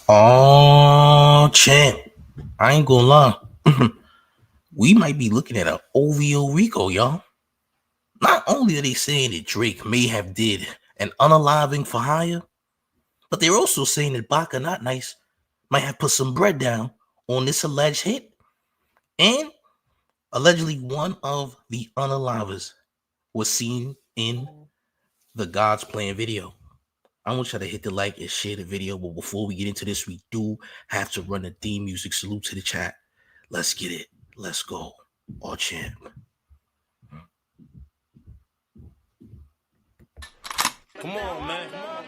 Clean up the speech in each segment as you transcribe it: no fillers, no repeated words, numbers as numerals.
Oh, champ. I ain't gonna lie. We might be looking at an OVO Rico, y'all. Not only are they saying that Drake may have did an unaliving for hire, but they're also saying that Baka Not Nice might have put some bread down on this alleged hit. And allegedly one of the unalivers was seen in the God's Plan video. I want y'all to hit the like and share the video. But before we get into this, we do have to run the theme music. Salute to the chat. Let's get it. Let's go. All champ. Come on, man. I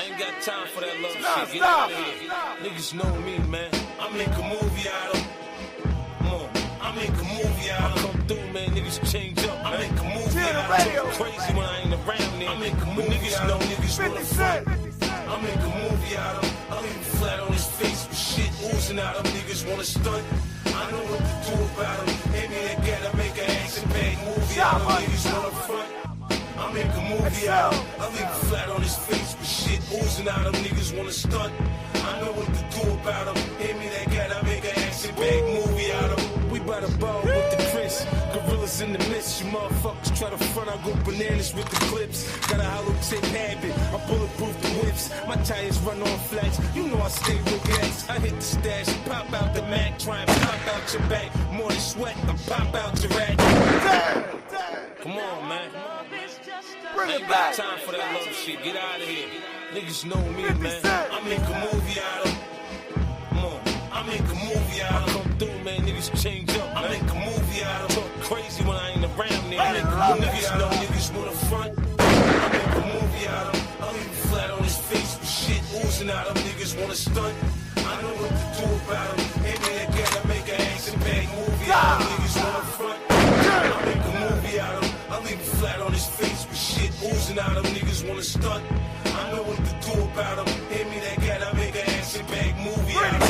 ain't got time for that love shit. Get out of here. Niggas know me, man. I make a movie out of. Come on. I make a movie out of. I come through, man. Niggas change up. I make a movie out of. I'm crazy when I ain't around there. I make a movie niggas know niggas wanna front. I make a movie out of. I leave him flat on his face with shit oozing out of. Niggas wanna stunt. I know what to do about him. Hit me again. I make an action bag movie out of. Niggas wanna front. I make a movie out. I leave him flat on his face with shit oozing out of. Niggas wanna stunt. I know what to do about him. Hit me that cat. I make an action bag movie out of. We by the ball with the Chris. Gorillas in the mist. You motherfuckers try to front. I go bananas with the clips. Got a hollow tip habit. I bulletproof the whips. My tires run on flats. You know I stay with gas. I hit the stash. Pop out the Mac. Try and pop out your back. More than sweat. I pop out your rack. Come on, man. I ain't got time for that love shit. Get out of here. Niggas know me, man. I make a movie out of. Come on. I make a movie out of. I come through, man. Niggas change up. I make a movie out of. Talk crazy when I ain't around there. I make a movie niggas know niggas wanna front. I make a movie out of. I leave him flat on his face with shit oozing out of. Niggas wanna stunt. I know what to do about him. Hit me again. I make an action bag movie out of. Niggas wanna front. I make a movie out of. I leave him flat on his face with shit oozing out of. Niggas wanna stunt. I know what to do about him. Hit me that cat. I make an action bag movie out of.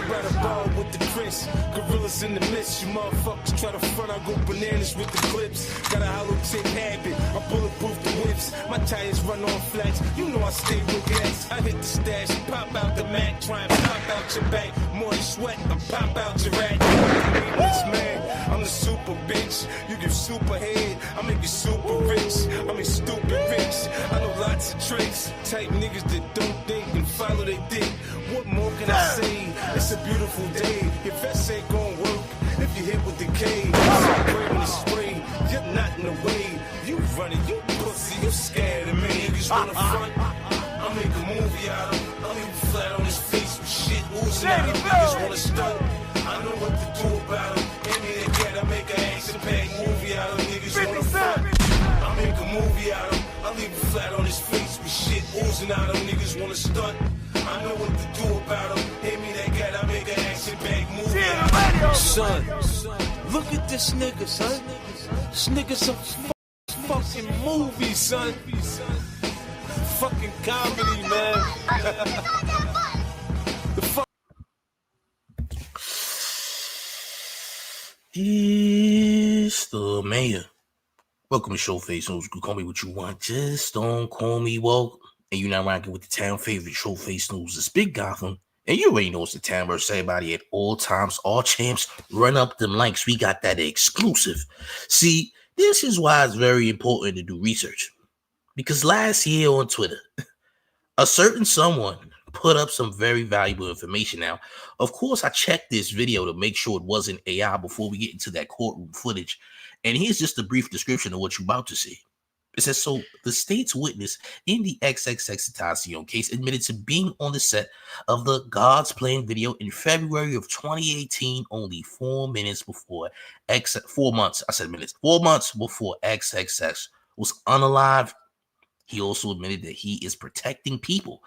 We ride a ball with the Chris. Gorillas in the mist. You motherfuckers try to front. I go bananas with the clips. Got a hollow tip habit. I bulletproof the whips. My tires run on flats. You know I stay with gas. I hit the stash. Pop out the Mac. Try and pop out your back. More than sweat. I pop out your rack. This man. I'm the super bitch. You give super head. I make you super rich. I mean stupid rich. I know lots of tricks. Type niggas that don't think and follow they dick. What more can I say? It's a beautiful day. Your vest ain't gon' work if you hit with the K. Spray when it's spray. You're not in the way. You running, you pussy, you scared of me. Niggas wanna front. I make a movie out of. I leave him flat on his face with shit oozing out of. Niggas wanna stunt. I know what to do about him. Hit me again, I make an action bag movie out of. Niggas wanna front. I make a movie out of. I leave him flat on his face with shit oozing out of. Niggas wanna stunt. I know what to do about him. Hit me that cat, I make an action bag movie out of. Son, look at this nigga, son. This nigga's a fucking movie, son. Fucking comedy, man. The fuck. It's the mayor. Welcome to Showface. News. Call me what you want. Just don't call me woke. And you're not rocking with the town favorite Showface News. It's Big Gotham. And you already know it's the town versus everybody at all times. All champs, run up them likes. We got that exclusive. See, this is why it's very important to do research. Because last year on Twitter, a certain someone put up some very valuable information. Now, of course, I checked this video to make sure it wasn't AI before we get into that courtroom footage. And here's just a brief description of what you're about to see. It says, so the state's witness in the XXXTentacion case admitted to being on the set of the God's Plan video in February of 2018, only 4 months before XXX was unalive. He also admitted that he is protecting people.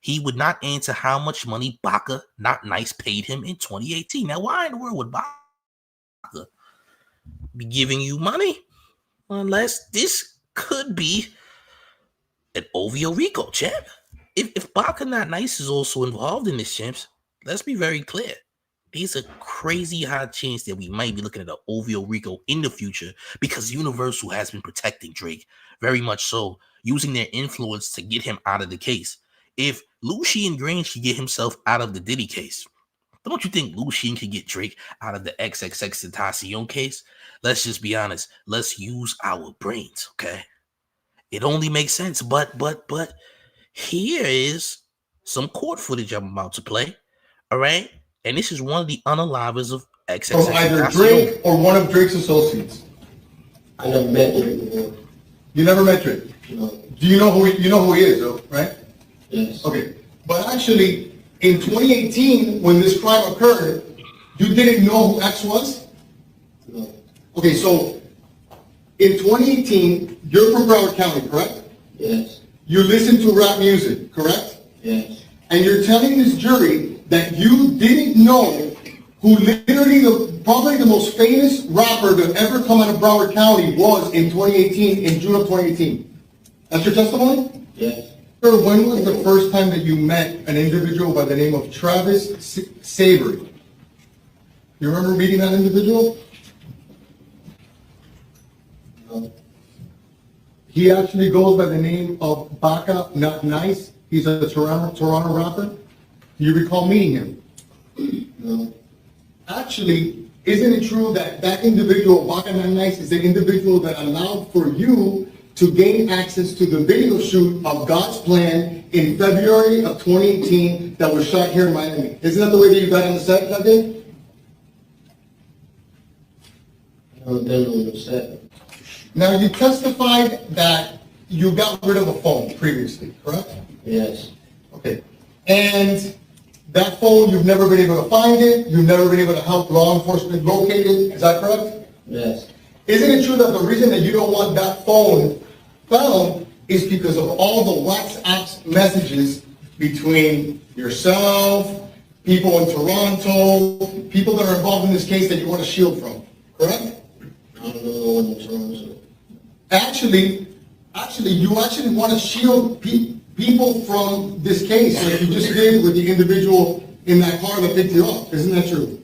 He would not answer how much money Baka Not Nice paid him in 2018. Now, why in the world would Baka be giving you money? Unless this could be an OVO Rico, champ. If Baka Not Nice is also involved in this, champs, let's be very clear. There's a crazy high chance that we might be looking at an OVO Rico in the future because Universal has been protecting Drake very much so, using their influence to get him out of the case. If Lucien Green should get himself out of the Diddy case, don't you think Lucien could get Drake out of the XXXTentacion case? Let's just be honest. Let's use our brains, okay? It only makes sense. But here is some court footage I'm about to play. All right, and this is one of the unalivers of XXXTentacion. From either Drake or one of Drake's associates. I never met Drake before. You never met Drake? No. Do you know who he is, though, right? Yes. Okay. But actually, in 2018, when this crime occurred, you didn't know who X was? No. Okay, so in 2018, you're from Broward County, correct? Yes. You listen to rap music, correct? Yes. And you're telling this jury that you didn't know who literally probably the most famous rapper to ever come out of Broward County was in 2018, in June of 2018. That's your testimony? Yes. Sir, when was the first time that you met an individual by the name of Travis Savory? You remember meeting that individual? No. He actually goes by the name of Baka, not nice. He's a Toronto rapper. Do you recall meeting him? No. Actually, isn't it true that that individual, Baka Not Nice, is the individual that allowed for you to gain access to the video shoot of God's Plan in February of 2018 that was shot here in Miami? Isn't that the way that you got on the set that day? I never been on the set. Now, you testified that you got rid of a phone previously, correct? Yes. Okay. And that phone, you've never been able to find it, you've never been able to help law enforcement locate it, is that correct? Yes. Isn't it true that the reason that you don't want that phone found is because of all the WhatsApp messages between yourself, people in Toronto, people that are involved in this case that you want to shield from, correct? I don't know what in Toronto. Actually, you want to shield people from this case, like you just did with the individual in that car that picked you up. Isn't that true?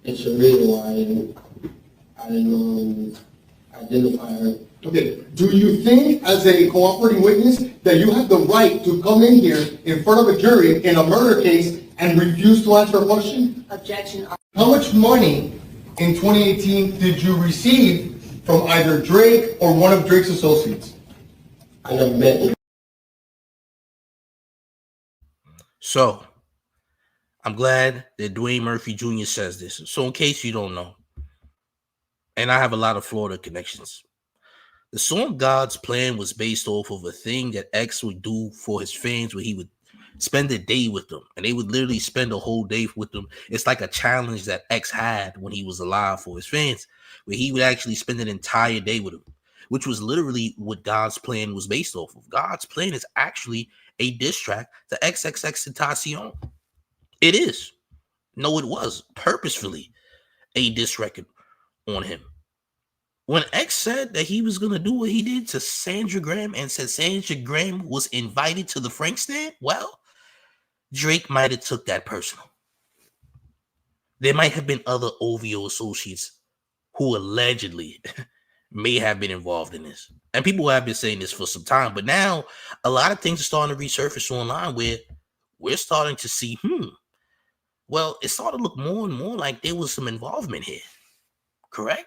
It's a reason why I didn't identify her. Okay. Do you think, as a cooperating witness, that you have the right to come in here in front of a jury in a murder case and refuse to answer a question? Objection. How much money in 2018 did you receive from either Drake or one of Drake's associates? I never met him. So, I'm glad that Dwayne Murphy Jr. says this. So, in case you don't know, and I have a lot of Florida connections, the song God's Plan was based off of a thing that X would do for his fans where he would spend a day with them, and they would literally spend a whole day with them. It's like a challenge that X had when he was alive for his fans, where he would actually spend an entire day with them, which was literally what God's Plan was based off of. God's Plan is actually a diss track to XXXTentacion. It is. No, it was purposefully a diss record on him. When X said that he was going to do what he did to Sandra Graham and said Sandra Graham was invited to the Frank stand, well, Drake might have took that personal. There might have been other OVO associates who allegedly may have been involved in this. And people have been saying this for some time, but now a lot of things are starting to resurface online where we're starting to see, well, it started to look more and more like there was some involvement here. Correct?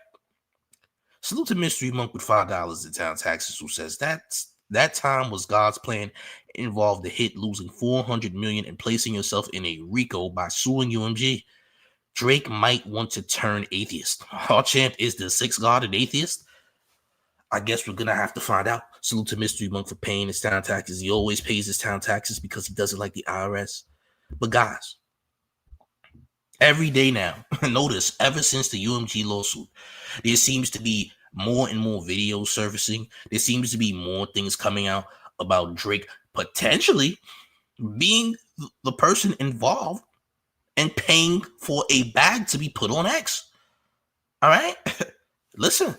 Salute to Mystery Monk with $5 in town taxes, who says that time was God's Plan involved the hit losing $400 million and placing yourself in a RICO by suing UMG. Drake might want to turn atheist. Our champ is the sixth god and atheist. I guess we're gonna have to find out. Salute to Mystery Monk for paying his town taxes. He always pays his town taxes because he doesn't like the IRS. But guys, every day now, notice ever since the UMG lawsuit, there seems to be more and more videos surfacing. There seems to be more things coming out about Drake potentially being the person involved and paying for a bag to be put on X. All right? Listen.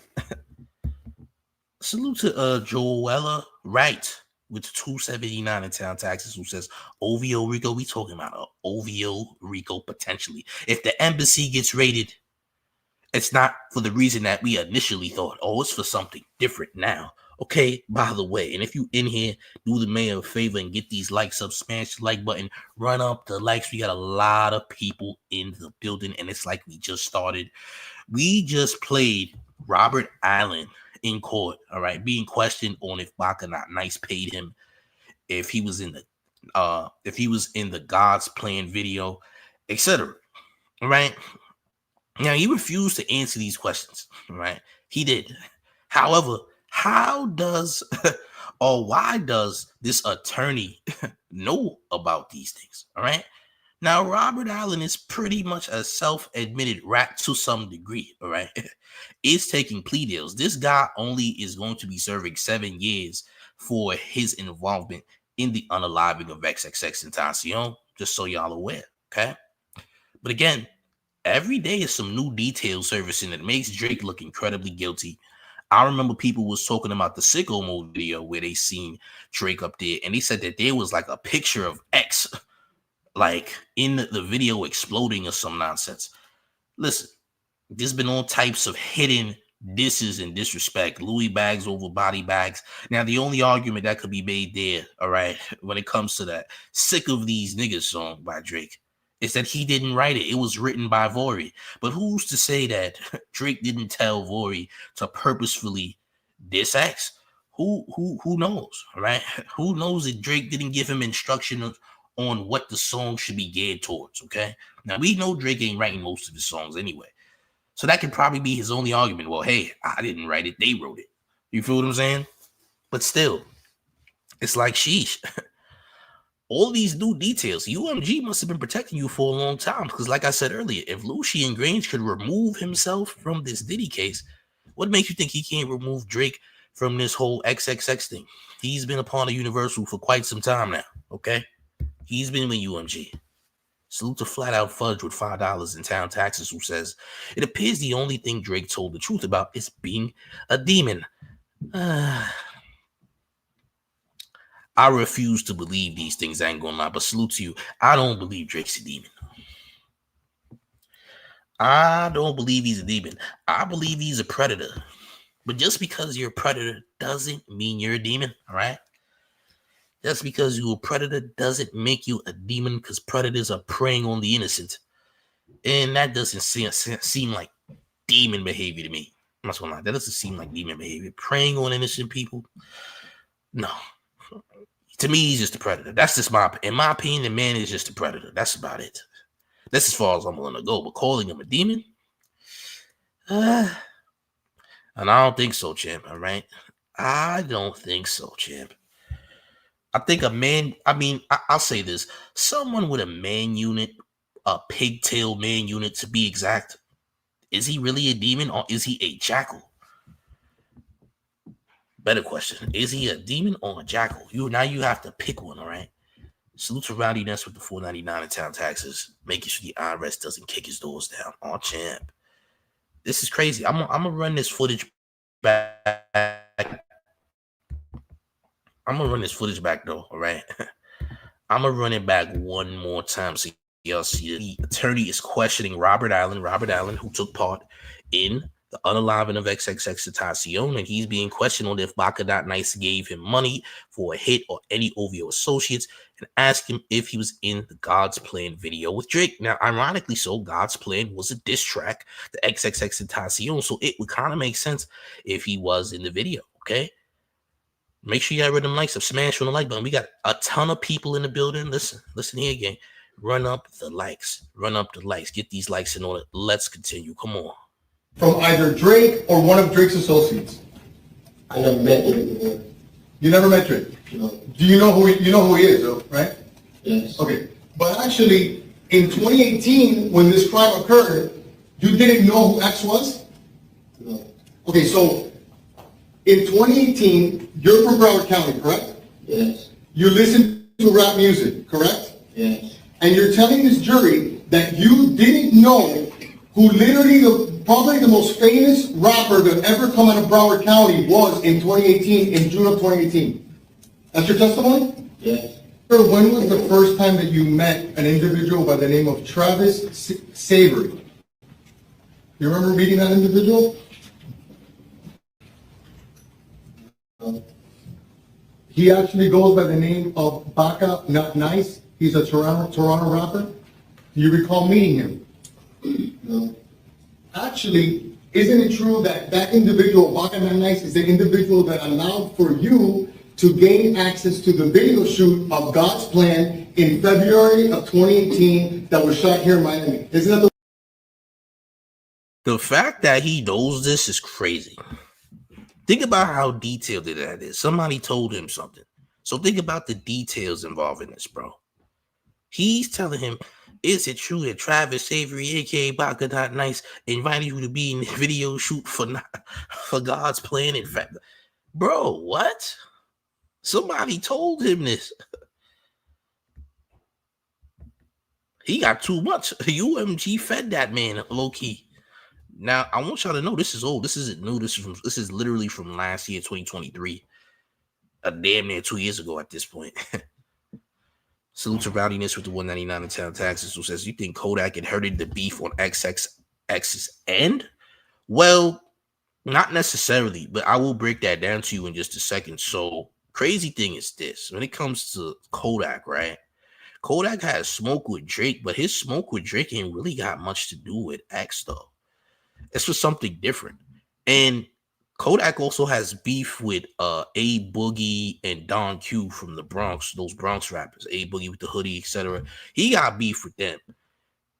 Salute to Joella Wright with 279 in town taxes, who says OVO RICO. We talking about a OVO RICO potentially. If the embassy gets raided, it's not for the reason that we initially thought. Oh, it's for something different now. Okay, by the way, and if you in here, do the mayor a favor and get these likes up, smash the like button, run up the likes. We got a lot of people in the building, and it's like we just started. We just played Robert Allen in court, all right, being questioned on if Baka Not Nice paid him, if he was in the God's Plan video, etc. All right. Now he refused to answer these questions, all right? He did. However, how does or why does this attorney know about these things? All right. Now, Robert Allen is pretty much a self-admitted rat to some degree. All right. Is taking plea deals. This guy only is going to be serving 7 years for his involvement in the unaliving of XXXTentacion, just so y'all aware. Okay. But again, every day is some new detail surfacing that makes Drake look incredibly guilty. I remember people was talking about the Sicko Mode video where they seen Drake up there, and they said that there was like a picture of X, like in the video exploding or some nonsense. Listen, there's been all types of hidden disses and disrespect, Louis bags over body bags. Now, the only argument that could be made there, all right, when it comes to that Sick of These Niggas song by Drake, is that he didn't write it. It was written by Vori. But who's to say that Drake didn't tell Vori to purposefully diss X? Who knows, right? Who knows that Drake didn't give him instruction on what the song should be geared towards, okay? Now, we know Drake ain't writing most of his songs anyway. So that could probably be his only argument. Well, hey, I didn't write it. They wrote it. You feel what I'm saying? But still, it's like, sheesh. All these new details, UMG must have been protecting you for a long time. Because like I said earlier, if Lucien Grange could remove himself from this Diddy case, what makes you think he can't remove Drake from this whole XXX thing? He's been a part of Universal for quite some time now, okay? He's been with UMG. Salute to Flat Out Fudge with $5 in town taxes, who says, it appears the only thing Drake told the truth about is being a demon. I refuse to believe these things. I ain't gonna lie, but salute to you. I don't believe Drake's a demon. I don't believe he's a demon. I believe he's a predator. But just because you're a predator doesn't mean you're a demon, all right? Just because you're a predator doesn't make you a demon, because predators are preying on the innocent. And that doesn't seem like demon behavior to me. I'm not gonna lie. That doesn't seem like demon behavior. Preying on innocent people? No. To me, he's just a predator. That's just in my opinion, the man is just a predator. That's about it. That's as far as I'm willing to go. But calling him a demon? And I don't think so, champ. All right? I don't think so, champ. I think a man, I'll say this. Someone with a man unit, a pigtail man unit to be exact, is he really a demon or is he a jackal? Better question. Is he a demon or a jackal? Now you have to pick one, all right? Salute to Rowdy Ness with the $4.99 in town taxes, making sure the IRS doesn't kick his doors down. Oh, champ. This is crazy. I'm gonna run this footage back. I'm gonna run this footage back though, all right? I'm gonna run it back one more time so y'all see the attorney is questioning Robert Allen, who took part in the unaliving of XXXTentacion, and he's being questioned on if Baka Not Nice gave him money for a hit or any OVO associates, and asked him if he was in the God's Plan video with Drake. Now, ironically so, God's Plan was a diss track to XXXTentacion, so it would kind of make sense if he was in the video, okay? Make sure you got rid of them likes. Smash on the like button. We got a ton of people in the building. Listen here again. Run up the likes. Get these likes in order. Let's continue. Come on. From either Drake or one of Drake's associates? I never met him before. You never met Drake? No. Do you know who he is, though, right? Yes. Okay. But actually, in 2018, when this crime occurred, you didn't know who X was? No. Okay, so in 2018, you're from Broward County, correct? Yes. You listen to rap music, correct? Yes. And you're telling this jury that you didn't know who literally probably the most famous rapper that ever come out of Broward County was in 2018, in June of 2018. That's your testimony? Yes. Sir, when was the first time that you met an individual by the name of Travis Savory? You remember meeting that individual? He actually goes by the name of Baka, not nice. He's a Toronto rapper. Do you recall meeting him? No. Actually, isn't it true that that individual, Baka Not Nice, is the individual that allowed for you to gain access to the video shoot of God's Plan in February of 2018 that was shot here in Miami? Isn't that The fact that he knows this is crazy. Think about how detailed that is. Somebody told him something. So think about the details involved in this, bro. He's telling him, is it true that Travis Avery, aka Baka Not Nice, invited you to be in the video shoot for God's Plan? In fact, bro, what? Somebody told him this. He got too much. UMG fed that man low key. Now I want y'all to know this is old. This isn't new. This is literally from last year, 2023. A damn near 2 years ago at this point. Salute to Rowdiness with the 199 in town taxes, who says, you think Kodak inherited the beef on XXX's end? Well, not necessarily, but I will break that down to you in just a second. So crazy thing is this, when it comes to Kodak, right? Kodak has smoke with Drake, but his smoke with Drake ain't really got much to do with X though. It's for something different. And Kodak also has beef with A Boogie and Don Q from the Bronx, those Bronx rappers, A Boogie with the hoodie, etc. He got beef with them.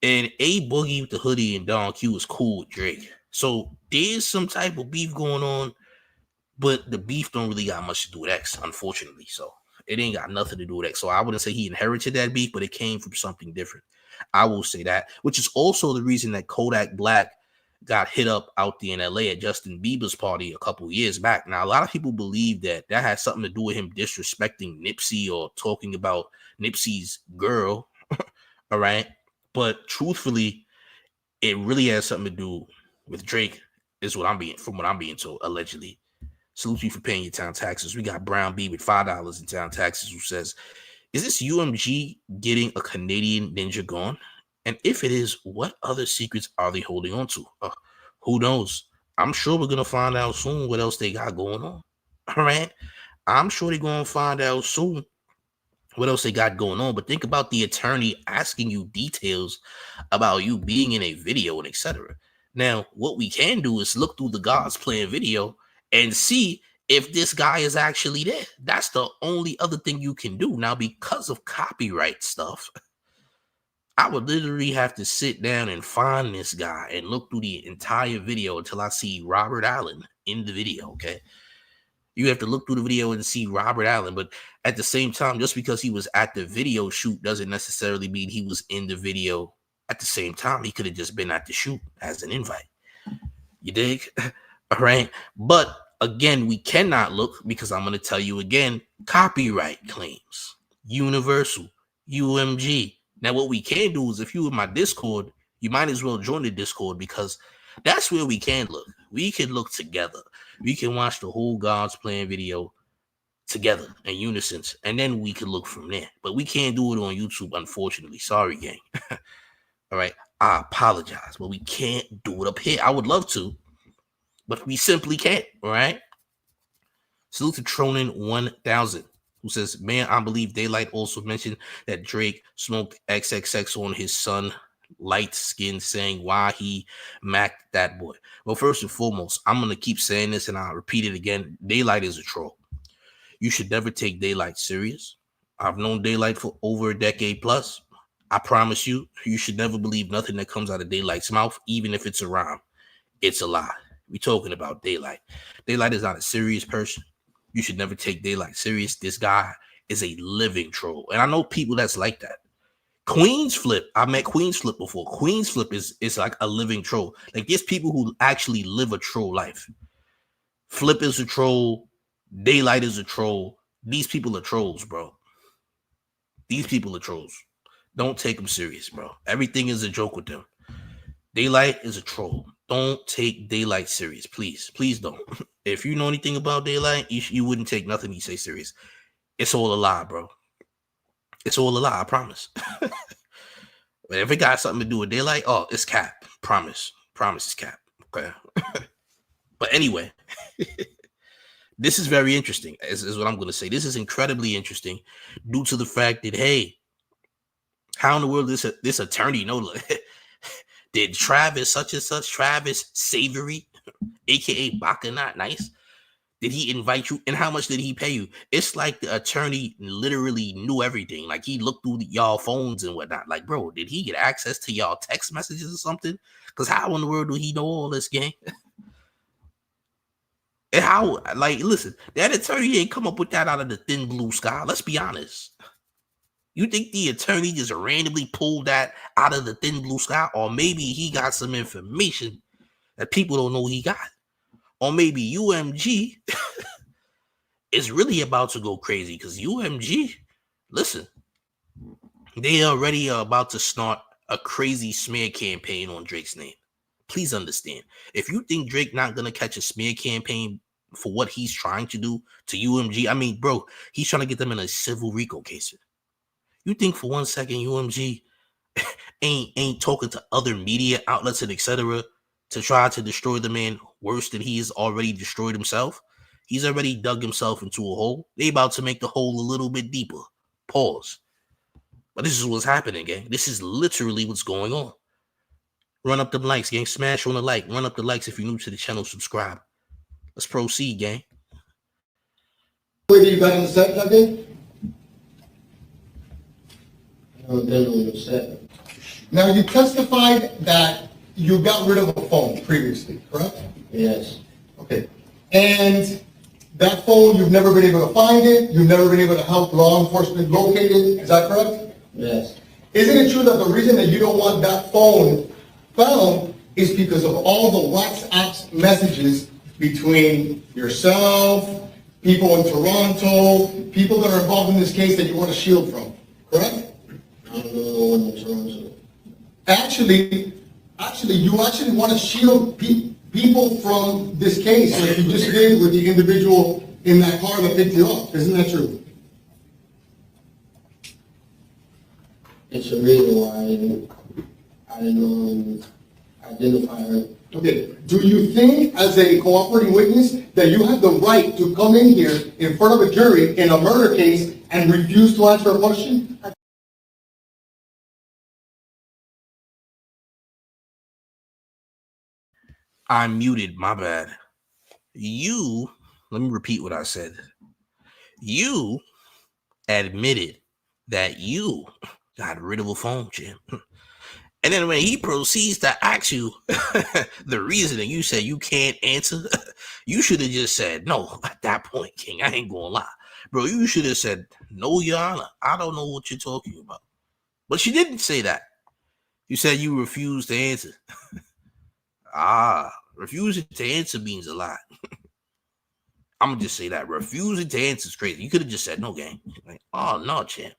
And A Boogie with the hoodie and Don Q is cool with Drake. So there's some type of beef going on, but the beef don't really got much to do with X, unfortunately. So it ain't got nothing to do with X. So I wouldn't say he inherited that beef, but it came from something different. I will say that, which is also the reason that Kodak Black got hit up out there in LA at Justin Bieber's party a couple years back. Now, a lot of people believe that had something to do with him disrespecting Nipsey or talking about Nipsey's girl. All right. But truthfully, it really has something to do with Drake, is what I'm being told, allegedly. Salute you for paying your town taxes. We got Brown B with $5 in town taxes, who says, is this UMG getting a Canadian ninja gone? And if it is, what other secrets are they holding on to? Who knows? I'm sure we're going to find out soon what else they got going on. All right? I'm sure they're going to find out soon what else they got going on. But think about the attorney asking you details about you being in a video and etc. Now, what we can do is look through the God's Plan video and see if this guy is actually there. That's the only other thing you can do. Now, because of copyright stuff, I would literally have to sit down and find this guy and look through the entire video until I see Robert Allen in the video, okay? You have to look through the video and see Robert Allen, but at the same time, just because he was at the video shoot doesn't necessarily mean he was in the video at the same time. He could have just been at the shoot as an invite. You dig? All right? But again, we cannot look because I'm going to tell you again, copyright claims, Universal, UMG. Now, what we can do is if you in my Discord, you might as well join the Discord because that's where we can look. We can look together. We can watch the whole God's Plan video together in unison, and then we can look from there. But we can't do it on YouTube, unfortunately. Sorry, gang. All right. I apologize, but we can't do it up here. I would love to, but we simply can't. All right. Salute to Tronin 1000. Who says, man, I believe Daylight also mentioned that Drake smoked XXX on his son, light skin, saying why he macked that boy. Well, first and foremost, I'm going to keep saying this and I'll repeat it again. Daylight is a troll. You should never take Daylight serious. I've known Daylight for over a decade plus. I promise you, you should never believe nothing that comes out of Daylight's mouth, even if it's a rhyme. It's a lie. We're talking about Daylight. Daylight is not a serious person. You should never take Daylight serious. This guy is a living troll. And I know people that's like that. Queens Flip. I met Queens Flip before. Queens Flip is like a living troll. Like there's people who actually live a troll life. Flip is a troll. Daylight is a troll. These people are trolls, bro. These people are trolls. Don't take them serious, bro. Everything is a joke with them. Daylight is a troll. Don't take Daylight serious, please. Please don't. If you know anything about Daylight, you wouldn't take nothing he say serious. It's all a lie, bro. It's all a lie, I promise. But if it got something to do with Daylight, oh, it's cap. Promise. Promise it's cap. Okay. But anyway, This is very interesting, is what I'm going to say. This is incredibly interesting due to the fact that, hey, how in the world this attorney know? Did Travis such and such, Travis Savory, aka Baka Not Nice, did he invite you? And how much did he pay you? It's like the attorney literally knew everything. Like he looked through y'all phones and whatnot. Like, bro, did he get access to y'all text messages or something? Because how in the world do he know all this, gang? And how, like, listen, that attorney ain't come up with that out of the thin blue sky. Let's be honest. You think the attorney just randomly pulled that out of the thin blue sky? Or maybe he got some information that people don't know he got. Or maybe UMG is really about to go crazy because UMG, listen, they already are about to start a crazy smear campaign on Drake's name. Please understand, if you think Drake not going to catch a smear campaign for what he's trying to do to UMG, I mean, bro, he's trying to get them in a civil RICO case. You think for 1 second UMG ain't talking to other media outlets and etc. to try to destroy the man worse than he has already destroyed himself? He's already dug himself into a hole. They about to make the hole a little bit deeper. Pause. But this is what's happening, gang. This is literally what's going on. Run up the likes, gang. Smash on the like. Run up the likes if you're new to the channel. Subscribe. Let's proceed, gang. Where you got on the set that day? I've been on the set. Now, you testified that you got rid of a phone previously, correct? Yes. Okay. And that phone, you've never been able to find it, you've never been able to help law enforcement locate it, is that correct? Yes. Isn't it true that the reason that you don't want that phone found is because of all the WhatsApp messages between yourself, people in Toronto, people that are involved in this case that you want to shield from, correct? I don't know one in Toronto. Actually, you actually want to shield people from this case, like you just did with the individual in that car that picked you up. Isn't that true? It's a reason why I didn't identify her. Okay. Do you think, as a cooperating witness, that you have the right to come in here in front of a jury in a murder case and refuse to answer a question? I'm muted, my bad. Let me repeat what I said. You admitted that you got rid of a phone, Jim. And then when he proceeds to ask you the reason and you say you can't answer, you should have just said, no, at that point, King, I ain't gonna lie. Bro, you should have said, no, Your Honor, I don't know what you're talking about. But you didn't say that. You said you refused to answer. Refusing to answer means a lot. I'm gonna just say that. Refusing to answer is crazy. You could have just said no, gang. Like, oh no, champ.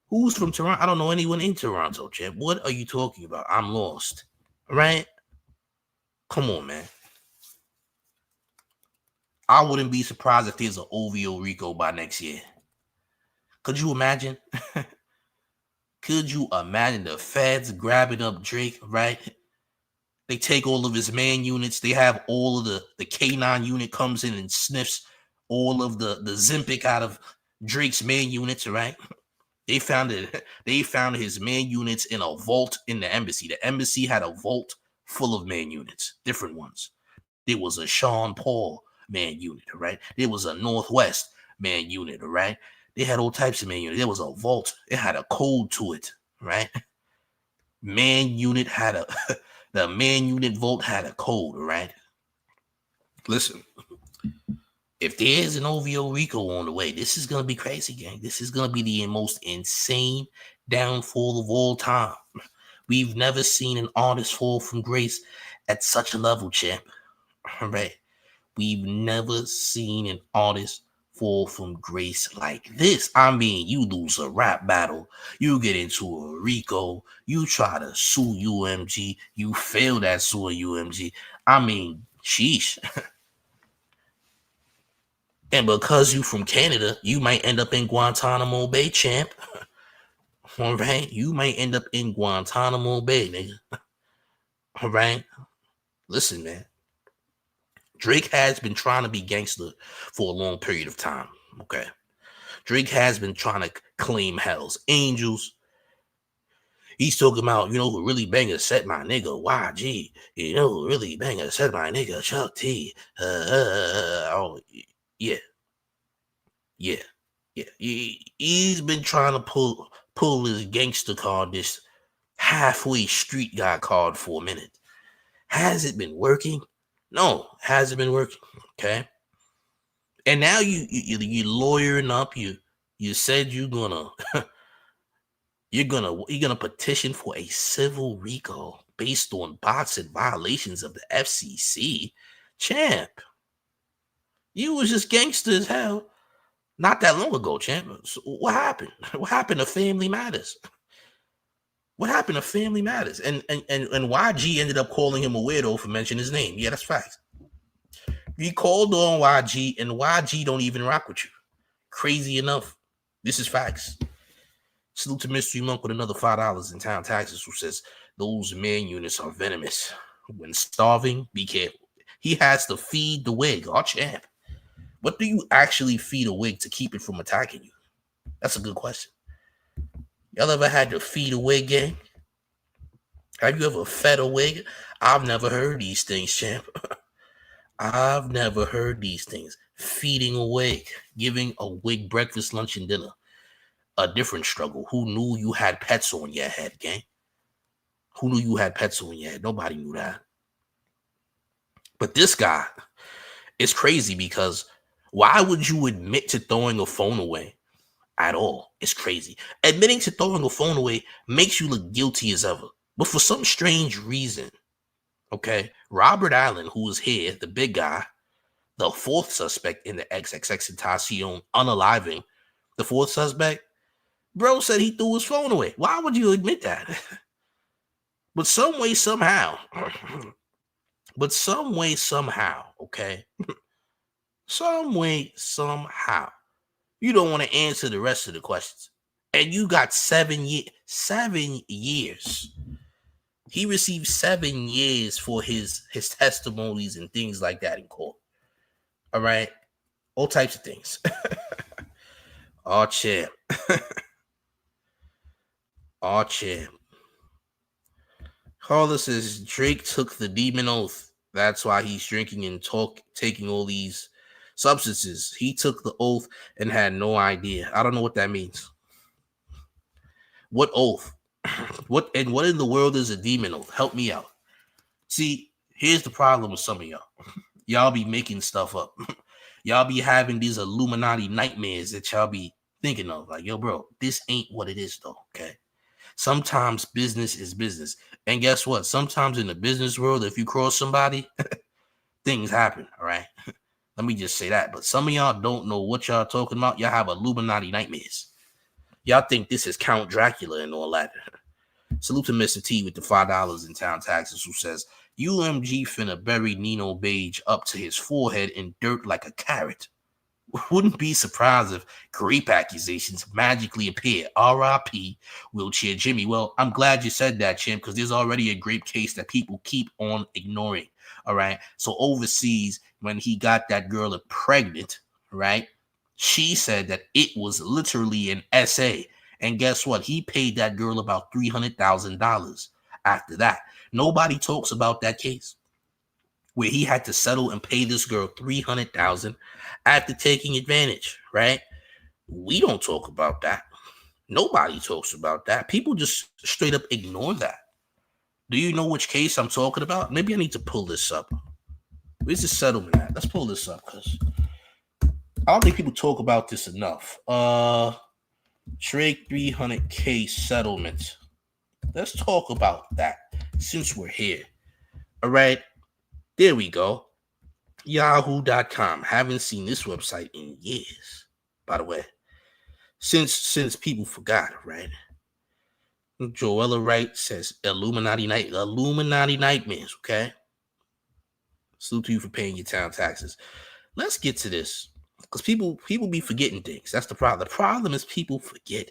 Who's from Toronto? I don't know anyone in Toronto, champ. What are you talking about? I'm lost. All right? Come on, man. I wouldn't be surprised if there's an OVO RICO by next year. Could you imagine? Could you imagine the feds grabbing up Drake, right? They take all of his man units. They have all of the K9 unit comes in and sniffs all of the Zempic out of Drake's man units, right? They found his man units in a vault in the embassy. The embassy had a vault full of man units, different ones. There was a Sean Paul man unit, right? There was a Northwest man unit, right? They had all types of man units. There was a vault. It had a code to it, right? Man unit had the man unit vault had a code, right? Listen, if there's an OVO RICO on the way, this is going to be crazy, gang. This is going to be the most insane downfall of all time. We've never seen an artist fall from grace at such a level, champ. All right? We've never seen an artist fall from grace like this. I mean, you lose a rap battle, you get into a RICO, you try to sue UMG, you fail that sue UMG. I mean, sheesh. And because you from Canada, you might end up in Guantanamo Bay, champ. All right? You might end up in Guantanamo Bay, nigga. All right? Listen, man. Drake has been trying to be gangster for a long period of time. Okay. Drake has been trying to claim Hell's Angels. He's talking about, who really bang set my nigga YG. Who really bang set my nigga Chuck T. Oh, yeah. Yeah. Yeah. He's been trying to pull his gangster card, this halfway street guy card for a minute. Has it been working? No, hasn't been working. Okay. And now you lawyering up. You said you're gonna petition for a civil recall based on bots and violations of the FCC. Champ, you was just gangster as hell not that long ago, champ. So what happened? What happened to Family Matters? What happened to Family Matters? And YG ended up calling him a weirdo for mentioning his name. Yeah, that's facts. You called on YG, and YG don't even rock with you. Crazy enough. This is facts. Salute to Mystery Monk with another $5 in town taxes, who says those man units are venomous. When starving, be careful. He has to feed the wig. Oh, champ. What do you actually feed a wig to keep it from attacking you? That's a good question. Y'all ever had to feed a wig, gang? Have you ever fed a wig? I've never heard these things, champ. I've never heard these things. Feeding a wig, giving a wig breakfast, lunch, and dinner. A different struggle. Who knew you had pets on your head, gang? Who knew you had pets on your head? Nobody knew that. But this guy is crazy because why would you admit to throwing a phone away at all? It's crazy. Admitting to throwing a phone away makes you look guilty as ever. But for some strange reason, okay, Robert Allen, who was here, the big guy, the fourth suspect in the XXXTentacion unaliving, the fourth suspect, bro said he threw his phone away. Why would you admit that? But some way, somehow, okay? Some way, somehow, you don't want to answer the rest of the questions. And you got 7 years. 7 years. He received 7 years for his testimonies and things like that in court. All right? All types of things. Oh, champ. Oh, champ. Carla says Drake took the demon oath. That's why he's drinking and taking all these substances. He took the oath and had no idea. I don't know what that means. What oath? What in the world is a demon oath? Help me out. See, here's the problem with some of y'all. Y'all be making stuff up. Y'all be having these Illuminati nightmares that y'all be thinking of. Like, yo, bro, this ain't what it is, though, okay? Sometimes business is business. And guess what? Sometimes in the business world, if you cross somebody, things happen, all right? Let me just say that. But some of y'all don't know what y'all talking about. Y'all have Illuminati nightmares. Y'all think this is Count Dracula and all that. Salute to Mr. T with the $5 in town taxes, who says, UMG finna bury Nino Beige up to his forehead in dirt like a carrot. Wouldn't be surprised if grape accusations magically appear. R.I.P. Wheelchair Jimmy. Well, I'm glad you said that, Chim, because there's already a grape case that people keep on ignoring. All right. So overseas, when he got that girl pregnant, right, she said that it was literally an essay. And guess what? He paid that girl about $300,000 after that. Nobody talks about that case where he had to settle and pay this girl $300,000 after taking advantage, right? We don't talk about that. Nobody talks about that. People just straight up ignore that. Do you know which case I'm talking about? Maybe I need to pull this up. Where's the settlement at? Let's pull this up because I don't think people talk about this enough. Drake 300K settlement. Let's talk about that since we're here. All right. There we go. Yahoo.com. Haven't seen this website in years, by the way. Since people forgot, right? Joella Wright says Illuminati nightmares, okay? Salute to you for paying your town taxes. Let's get to this. Because people be forgetting things. That's the problem. The problem is people forget.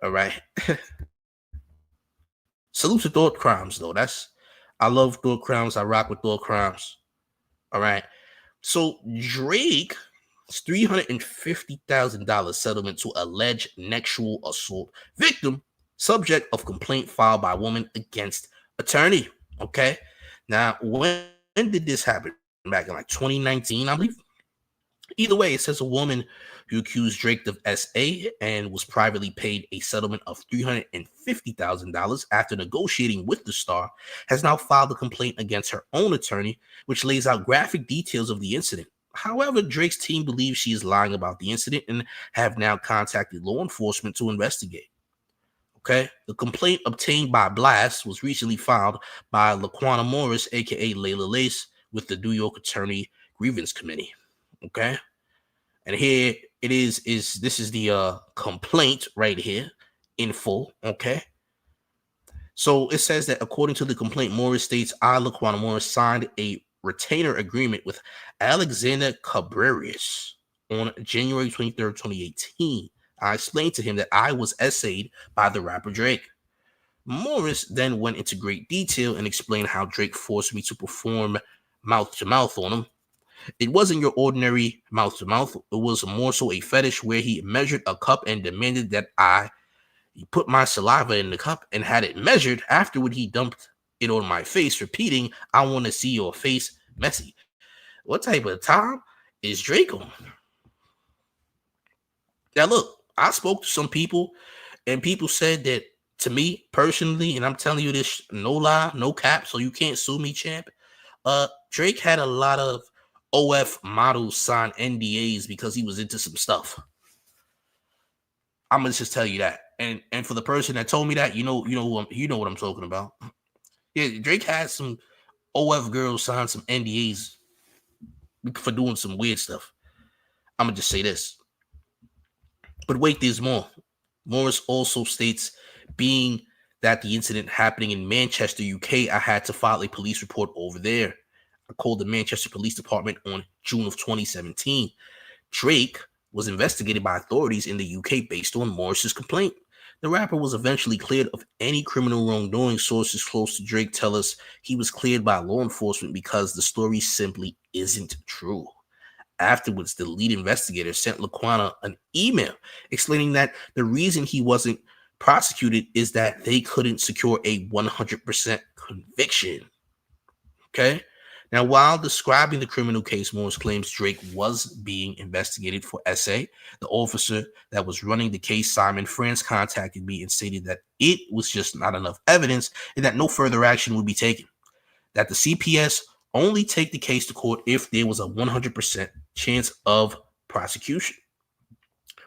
All right. Salute to Thought Crimes, though. I love Thought Crimes. I rock with Thought Crimes. All right. So Drake's $350,000 settlement to alleged sexual assault victim, subject of complaint filed by woman against attorney. Okay. Now, when did this happen? Back in like 2019, I believe. Either way, it says a woman who accused Drake of SA and was privately paid a settlement of $350,000 after negotiating with the star has now filed a complaint against her own attorney, which lays out graphic details of the incident. However, Drake's team believes she is lying about the incident and have now contacted law enforcement to investigate. Okay, the complaint obtained by Blast was recently filed by Laquana Morris, aka Layla Lace, with the New York Attorney Grievance Committee. Okay, and here it is. This is the complaint right here in full. Okay, so it says that according to the complaint, Morris states, I, Laquana Morris, signed a retainer agreement with Alexander Cabrerius on January 23rd, 2018. I explained to him that I was essayed by the rapper Drake. Morris then went into great detail and explained how Drake forced me to perform mouth to mouth on him. It wasn't your ordinary mouth to mouth. It was more so a fetish where he measured a cup and demanded that I put my saliva in the cup and had it measured. Afterward, he dumped it on my face, repeating, I want to see your face messy. What type of time is Drake on? Now, look, I spoke to some people, and people said that to me personally, and I'm telling you this, no lie, no cap, so you can't sue me, champ. Drake had a lot of OF models sign NDAs because he was into some stuff. I'm gonna just tell you that. And for the person that told me that, you know what I'm talking about. Yeah, Drake had some OF girls sign some NDAs for doing some weird stuff. I'm gonna just say this. But wait, there's more. Morris also states, being that the incident happening in Manchester, UK, I had to file a police report over there. I called the Manchester Police Department on June of 2017. Drake was investigated by authorities in the UK based on Morris's complaint. The rapper was eventually cleared of any criminal wrongdoing. Sources close to Drake tell us he was cleared by law enforcement because the story simply isn't true. Afterwards, the lead investigator sent Laquana an email explaining that the reason he wasn't prosecuted is that they couldn't secure a 100% conviction. Okay? Now, while describing the criminal case, Morris claims Drake was being investigated for SA. The officer that was running the case, Simon France, contacted me and stated that it was just not enough evidence and that no further action would be taken. That the CPS only take the case to court if there was a 100% chance of prosecution.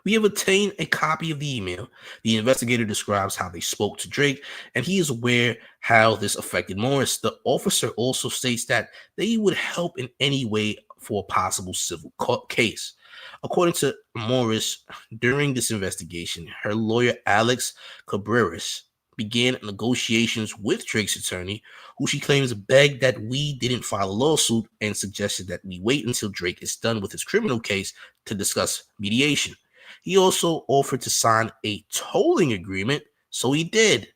We have obtained a copy of the email. The investigator describes how they spoke to Drake, and he is aware how this affected Morris. The officer also states that they would help in any way for a possible civil case. According to Morris, during this investigation, her lawyer, Alex Cabrerius, began negotiations with Drake's attorney, who she claims begged that we didn't file a lawsuit and suggested that we wait until Drake is done with his criminal case to discuss mediation. He also offered to sign a tolling agreement, so he did.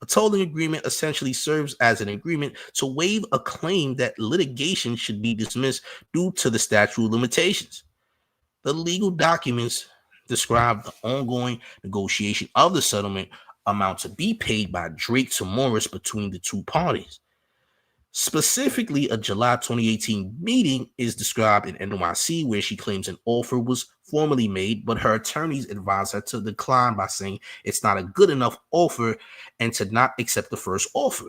A tolling agreement essentially serves as an agreement to waive a claim that litigation should be dismissed due to the statute of limitations. The legal documents describe the ongoing negotiation of the settlement amount to be paid by Drake to Morris between the two parties. Specifically, a July 2018 meeting is described in NYC where she claims an offer was formally made, but her attorneys advise her to decline by saying it's not a good enough offer and to not accept the first offer.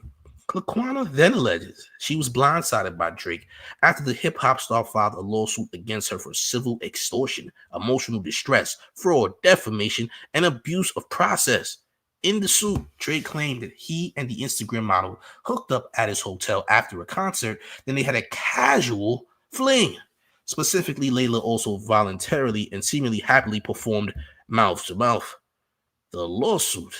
Laquana then alleges she was blindsided by Drake after the hip-hop star filed a lawsuit against her for civil extortion, emotional distress, fraud, defamation, and abuse of process. In the suit, Drake claimed that he and the Instagram model hooked up at his hotel after a concert, then they had a casual fling. Specifically, Layla also voluntarily and seemingly happily performed mouth to mouth. The lawsuit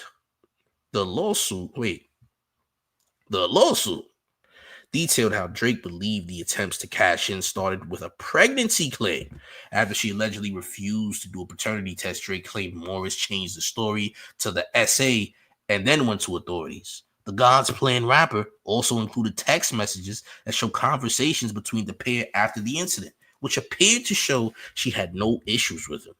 detailed how Drake believed the attempts to cash in started with a pregnancy claim. After she allegedly refused to do a paternity test, Drake claimed Morris changed the story to the SA and then went to authorities. The God's Plan rapper also included text messages that show conversations between the pair after the incident, which appeared to show she had no issues with him.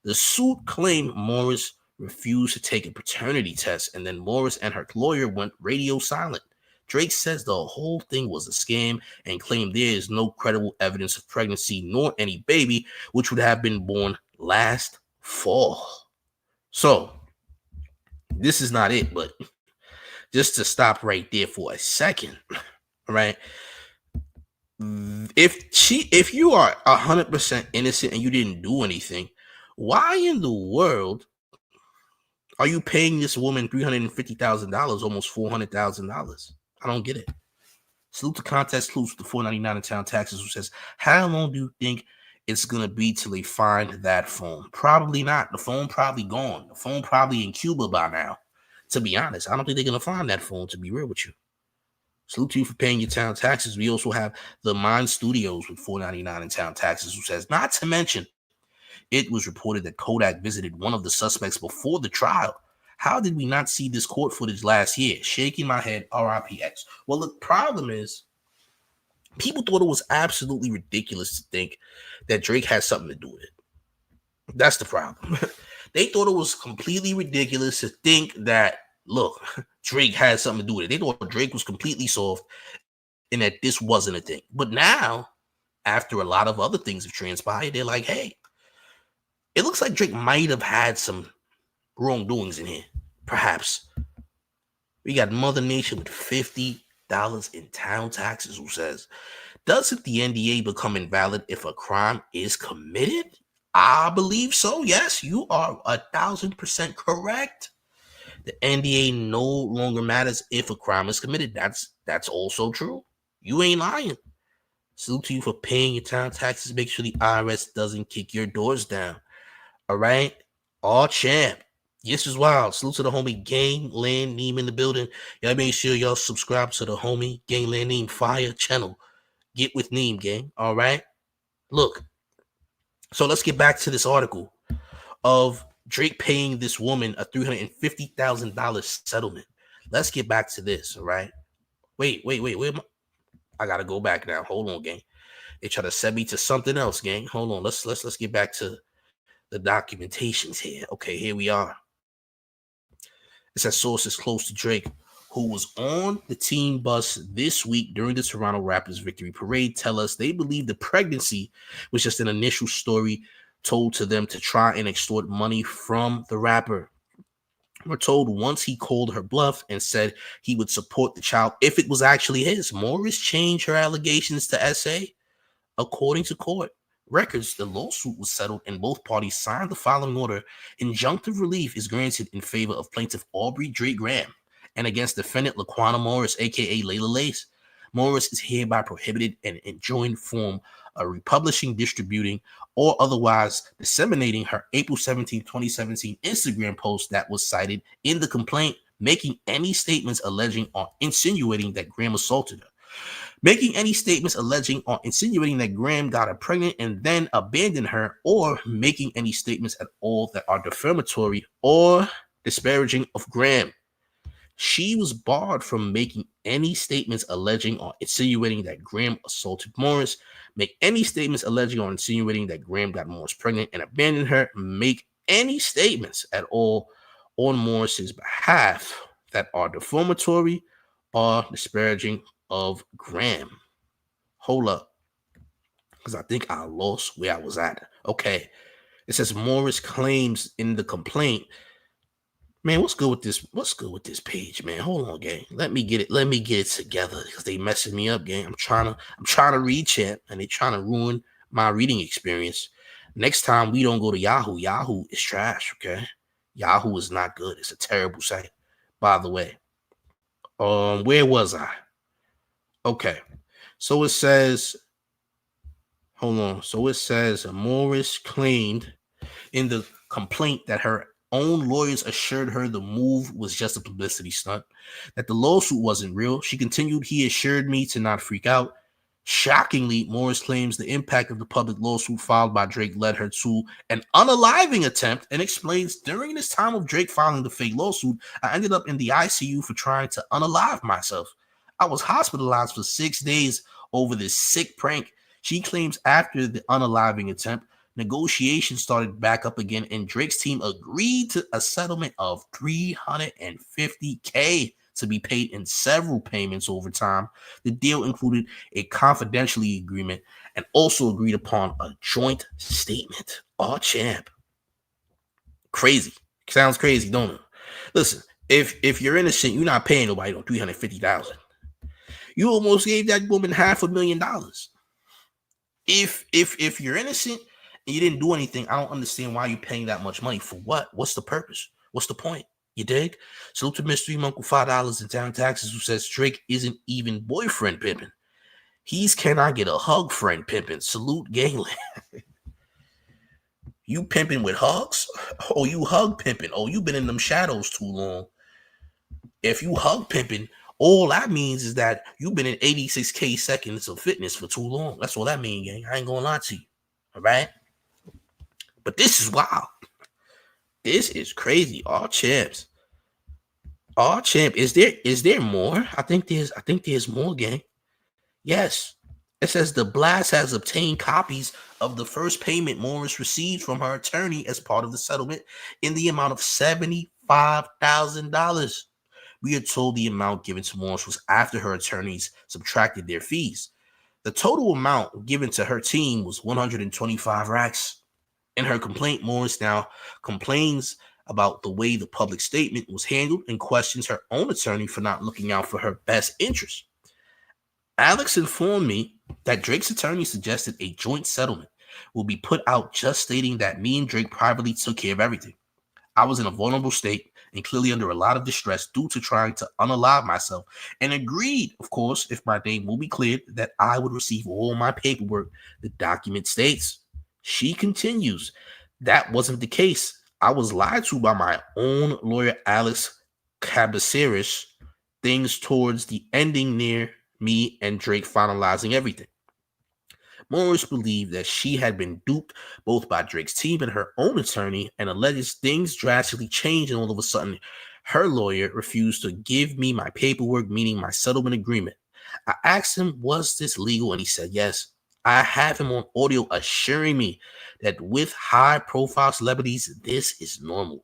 The suit claimed Morris refused to take a paternity test, and then Morris and her lawyer went radio silent. Drake says the whole thing was a scam and claimed there is no credible evidence of pregnancy nor any baby, which would have been born last fall. So, this is not it, but just to stop right there for a second, right? If you are 100% innocent and you didn't do anything, why in the world are you paying this woman $350,000, almost $400,000? I don't get it. Salute to Context Clues with the $4.99 in town taxes, who says, how long do you think it's going to be till they find that phone? Probably not. The phone probably gone. The phone probably in Cuba by now. To be honest, I don't think they're going to find that phone, to be real with you. Salute to you for paying your town taxes. We also have the Mind Studios with $4.99 in town taxes, who says, not to mention, it was reported that Kodak visited one of the suspects before the trial. How did we not see this court footage last year? Shaking my head, RIPX. Well, the problem is, people thought it was absolutely ridiculous to think that Drake had something to do with it. That's the problem. They thought it was completely ridiculous to think that, look, Drake had something to do with it. They thought Drake was completely soft and that this wasn't a thing. But now, after a lot of other things have transpired, they're like, hey, it looks like Drake might have had some wrongdoings in here. Perhaps. We got Mother Nation with $50 in town taxes, who says, doesn't the NDA become invalid if a crime is committed? I believe so. Yes, you are 1,000% correct. The NDA no longer matters if a crime is committed. That's also true. You ain't lying. Salute to you for paying your town taxes. Make sure the IRS doesn't kick your doors down. All right? All champ. Yes, is wild. Salute to the homie Gangland Neem in the building. Y'all make sure y'all subscribe to the homie Gangland Neem Fire channel. Get with Neem, gang. All right? Look. So let's get back to this article of Drake paying this woman a $350,000 settlement. Let's get back to this, all right? Wait. I gotta go back now. Hold on, gang. They try to send me to something else, gang. Hold on. Let's get back to the documentations here. Okay, here we are. It says sources close to Drake, who was on the team bus this week during the Toronto Raptors victory parade, tell us they believe the pregnancy was just an initial story told to them to try and extort money from the rapper. We're told once he called her bluff and said he would support the child if it was actually his. Morris changed her allegations to SA. According to court records, the lawsuit was settled and both parties signed the following order. Injunctive relief is granted in favor of plaintiff Aubrey Drake Graham and against defendant Laquana Morris, aka llers. Morris is hereby prohibited and enjoined from republishing, distributing, or otherwise disseminating her April 17, 2017 Instagram post that was cited in the complaint, making any statements alleging or insinuating that Graham assaulted her. Making any statements alleging or insinuating that Graham got her pregnant and then abandoned her, or making any statements at all that are defamatory or disparaging of Graham. She was barred from making any statements alleging or insinuating that Graham assaulted Morris, make any statements alleging or insinuating that Graham got Morris pregnant and abandoned her, make any statements at all on Morris's behalf that are defamatory or disparaging of Graham. Hold up, because I think I lost where I was at. Okay, it says Morris claims in the complaint. Man, what's good with this? What's good with this page, man? Hold on, gang. Let me get it together because they messing me up, gang. I'm trying to read chat and they trying to ruin my reading experience. Next time we don't go to Yahoo. Yahoo is trash, okay? Yahoo is not good. It's a terrible site, by the way. Where was I? Okay, so it says, hold on. So it says Morris claimed in the complaint that her own lawyers assured her the move was just a publicity stunt, that the lawsuit wasn't real. She continued, he assured me to not freak out. Shockingly, Morris claims the impact of the public lawsuit filed by Drake led her to an unaliving attempt and explains during this time of Drake filing the fake lawsuit, I ended up in the ICU for trying to unalive myself. I was hospitalized for 6 days over this sick prank. She claims after the unaliving attempt, negotiations started back up again and Drake's team agreed to a settlement of $350K to be paid in several payments over time. The deal included a confidentiality agreement and also agreed upon a joint statement. Oh, champ. Crazy. Sounds crazy, don't it? Listen, if you're innocent, you're not paying nobody no $350,000. You almost gave that woman $500,000. If you're innocent and you didn't do anything, I don't understand why you're paying that much money. For what? What's the purpose? What's the point? You dig? Salute to Mystery Monk with $5 in town taxes who says Drake isn't even boyfriend pimping. He's can I get a hug friend pimping. Salute Galen. You pimping with hugs? Oh, you hug pimping. Oh, you been in them shadows too long. If you hug pimping, all that means is that you've been in 86K seconds of fitness for too long. That's all that means, gang. I ain't gonna lie to you. All right? But this is wild. This is crazy. All champs. All champ. Is there more? I think there's more, gang. Yes. It says the blast has obtained copies of the first payment Morris received from her attorney as part of the settlement in the amount of $75,000. We are told the amount given to Morris was after her attorneys subtracted their fees. The total amount given to her team was 125 racks. In her complaint, Morris now complains about the way the public statement was handled and questions her own attorney for not looking out for her best interest. Alex informed me that Drake's attorney suggested a joint settlement will be put out, just stating that me and Drake privately took care of everything. I was in a vulnerable state and clearly under a lot of distress due to trying to unalive myself, and agreed, of course, if my name will be cleared, that I would receive all my paperwork, the document states. She continues, that wasn't the case. I was lied to by my own lawyer, Alex Cabaceres, things towards the ending near me and Drake finalizing everything. Morris believed that she had been duped both by Drake's team and her own attorney, and alleged things drastically changed, and all of a sudden her lawyer refused to give me my paperwork, meaning my settlement agreement. I asked him, was this legal? And he said yes. I have him on audio assuring me that with high-profile celebrities, this is normal.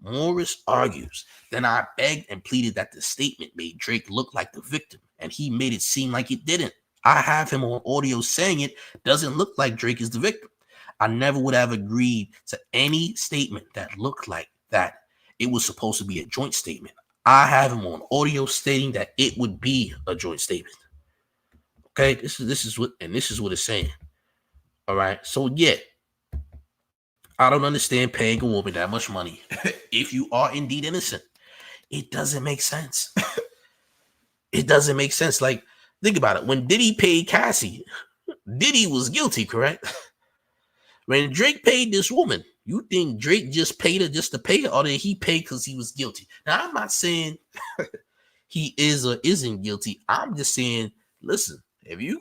Morris argues, then I begged and pleaded that the statement made Drake look like the victim, and he made it seem like it didn't. I have him on audio saying it doesn't look like Drake is the victim. I never would have agreed to any statement that looked like that. It was supposed to be a joint statement. I have him on audio stating that it would be a joint statement. Okay, this is what it's saying. All right, so yeah, I don't understand paying a woman that much money if you are indeed innocent. It doesn't make sense. It doesn't make sense. Like, think about it. When Diddy paid Cassie, Diddy was guilty, correct? When Drake paid this woman, you think Drake just paid her just to pay her, or did he pay because he was guilty? Now, I'm not saying he is or isn't guilty. I'm just saying, listen, if you're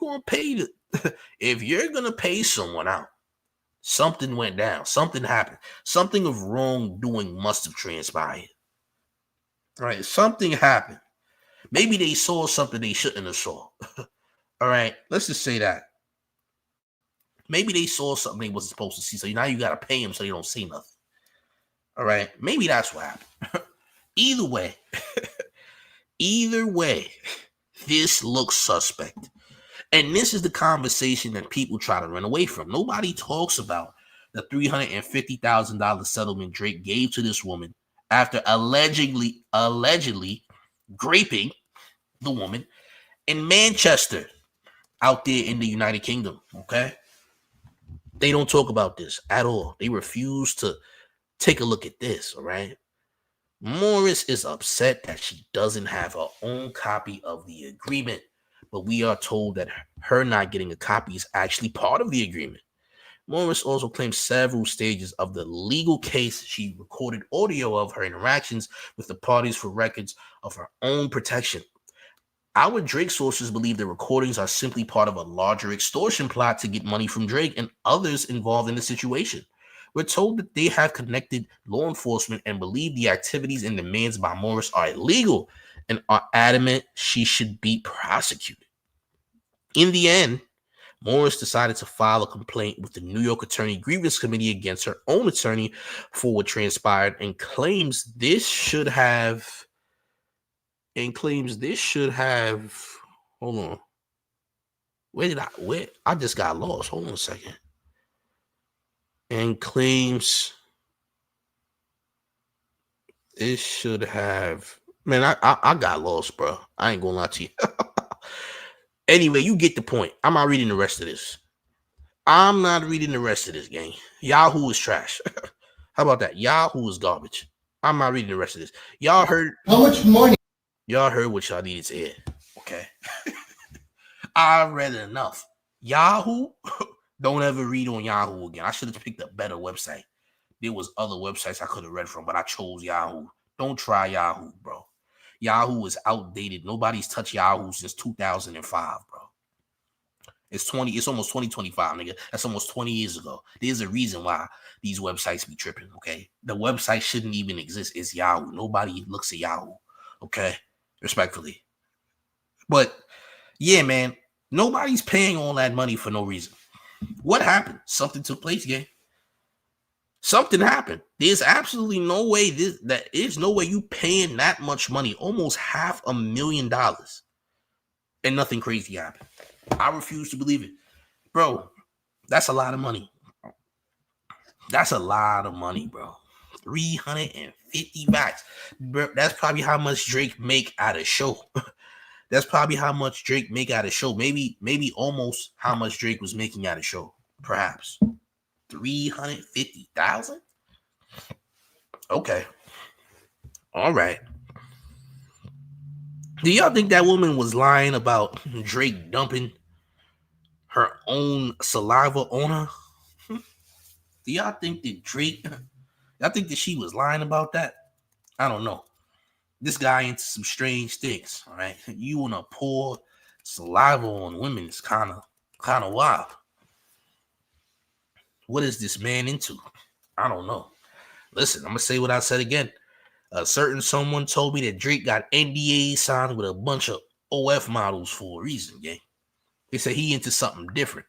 gonna pay someone out, something went down, something happened, something of wrongdoing must have transpired. All right, something happened. Maybe they saw something they shouldn't have saw. All right, let's just say that. Maybe they saw something they wasn't supposed to see, so now you got to pay them so they don't see nothing. All right, maybe that's what happened. Either way, this looks suspect. And this is the conversation that people try to run away from. Nobody talks about the $350,000 settlement Drake gave to this woman after allegedly graping the woman in Manchester out there in the United Kingdom, okay? They don't talk about this at all. They refuse to take a look at this, all right? Morris is upset that she doesn't have her own copy of the agreement, but we are told that her not getting a copy is actually part of the agreement. Morris also claims several stages of the legal case. She recorded audio of her interactions with the parties for records of her own protection. Our Drake sources believe the recordings are simply part of a larger extortion plot to get money from Drake and others involved in the situation. We're told that they have connected law enforcement and believe the activities and demands by Morris are illegal and are adamant she should be prosecuted. In the end, Morris decided to file a complaint with the New York Attorney Grievance Committee against her own attorney for what transpired and claims this should have hold on. Where I just got lost. Hold on a second. And claims it should have, man, I got lost, bro. I ain't gonna lie to you. Anyway, you get the point. I'm not reading the rest of this. Gang. Yahoo is trash. How about that? Yahoo is garbage. I'm not reading the rest of this. Y'all heard How much money? Y'all heard what y'all needed to hear. Okay. I read enough. Yahoo, don't ever read on Yahoo again. I should have picked a better website. There was other websites I could have read from, but I chose Yahoo. Don't try Yahoo, bro. Yahoo is outdated. Nobody's touched Yahoo since 2005, bro. It's almost 2025, nigga. That's almost 20 years ago. There's a reason why these websites be tripping, okay? The website shouldn't even exist. It's Yahoo. Nobody looks at Yahoo, okay? Respectfully. But, yeah, man, nobody's paying all that money for no reason. What happened? Something took place, gang. Something happened. There's absolutely no way there's no way you paying that much money, almost $500,000, and nothing crazy happened. I refuse to believe it. Bro, that's a lot of money. That's a lot of money, bro. 350 backs. Bro, that's probably how much Drake make at a show. That's probably how much Drake make at a show. Maybe almost how much Drake was making at a show. Perhaps. 350,000? Okay. All right. Do y'all think that woman was lying about Drake dumping her own saliva on her? Do y'all think that she was lying about that? I don't know. This guy into some strange things, all right? You want to pour saliva on women is kind of wild. What is this man into? I don't know. Listen, I'm going to say what I said again. A certain someone told me that Drake got NDAs signed with a bunch of OF models for a reason, gang. They said he into something different.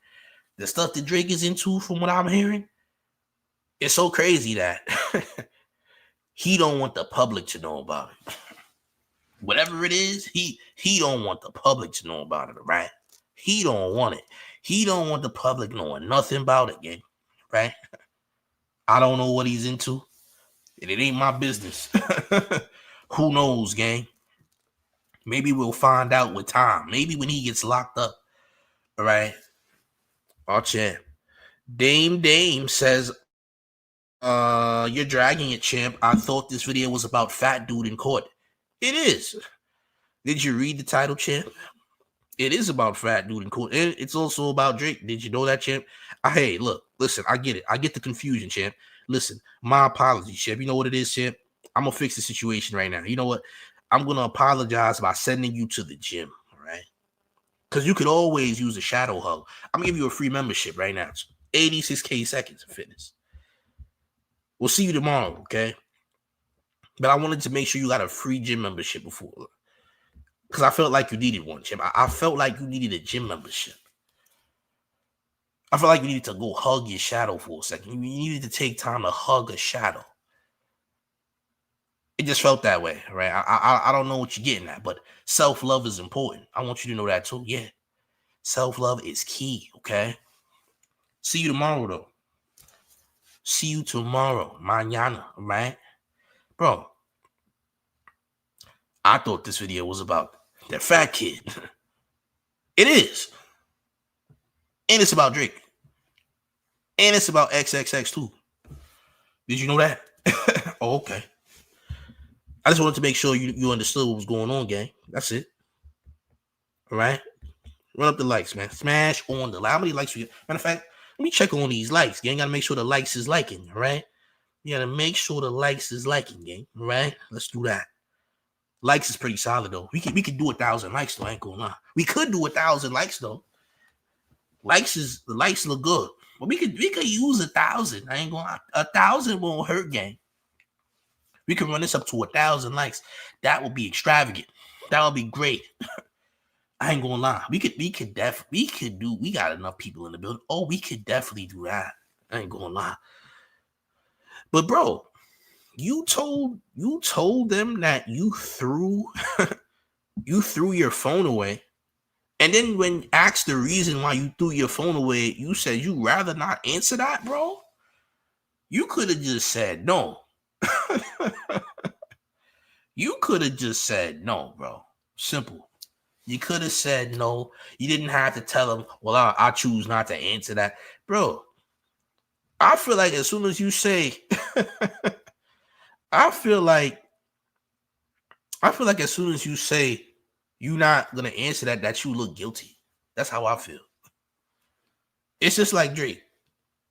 The stuff that Drake is into, from what I'm hearing, it's so crazy that he don't want the public to know about it. Whatever it is, he don't want the public to know about it, right? He don't want it. He don't want the public knowing nothing about it, gang, right? I don't know what he's into, and it ain't my business. Who knows, gang? Maybe we'll find out with time. Maybe when he gets locked up, all right? Our champ. Dame says, you're dragging it, champ. I thought this video was about fat dude in court. It is. Did you read the title, champ? It is about fat dude in court. And it's also about Drake. Did you know that, champ? Hey, look, listen, I get it. I get the confusion, champ. Listen, my apologies, champ. You know what it is, champ? I'm going to fix the situation right now. You know what? I'm going to apologize by sending you to the gym, all right? Because you could always use a shadow hug. I'm going to give you a free membership right now. It's 86K seconds of fitness. We'll see you tomorrow, okay? But I wanted to make sure you got a free gym membership before. Because I felt like you needed one, champ. I felt like you needed a gym membership. I felt like you needed to go hug your shadow for a second. You needed to take time to hug a shadow. It just felt that way, right? I don't know what you're getting at, but self-love is important. I want you to know that too. Yeah. Self-love is key, okay? See you tomorrow, though. See you tomorrow. Mañana, right? Bro, I thought this video was about that fat kid. It is. And it's about Drake. And it's about XXX too. Did you know that? Oh, okay. I just wanted to make sure you understood what was going on, gang. That's it. All right? Run up the likes, man. Smash on the like. How many likes we get? Matter of fact, let me check on these likes, gang. Gotta make sure the likes is liking, all right? You gotta make sure the likes is liking, gang. All right? Let's do that. Likes is pretty solid though. We could do 1,000 likes though. I ain't gonna lie. We could do 1,000 likes though. The likes look good. But we could use 1,000. I ain't gonna 1,000 won't hurt, gang. We can run this up to 1,000 likes. That would be extravagant. That would be great. I ain't gonna lie. We got enough people in the building. Oh, we could definitely do that. I ain't gonna lie. But bro, you told them that you threw your phone away. And then when asked the reason why you threw your phone away, you said you'd rather not answer that, bro. You could have just said no. You could have just said no, bro. Simple. You could have said no. You didn't have to tell them, well, I choose not to answer that. Bro, I feel like as soon as you say, I feel like as soon as you say you're not going to answer that you look guilty. That's how I feel. It's just like Drake.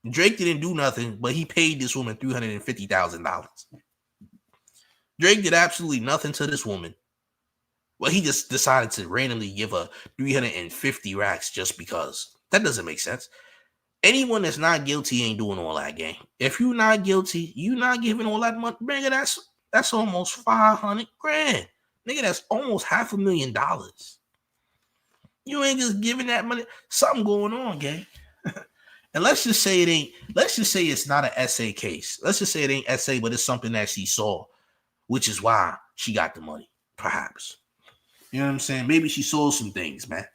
Drake didn't do nothing, but he paid this woman $350,000. Drake did absolutely nothing to this woman. Well, he just decided to randomly give her 350 racks just because. That doesn't make sense. Anyone that's not guilty ain't doing all that, gang. If you're not guilty, you're not giving all that money. Nigga, that's almost 500 grand. Nigga, that's almost $500,000. You ain't just giving that money. Something going on, gang. And let's just say it's not an essay case. Let's just say it ain't essay, but it's something that she saw, which is why she got the money, perhaps. You know what I'm saying? Maybe she saw some things, man.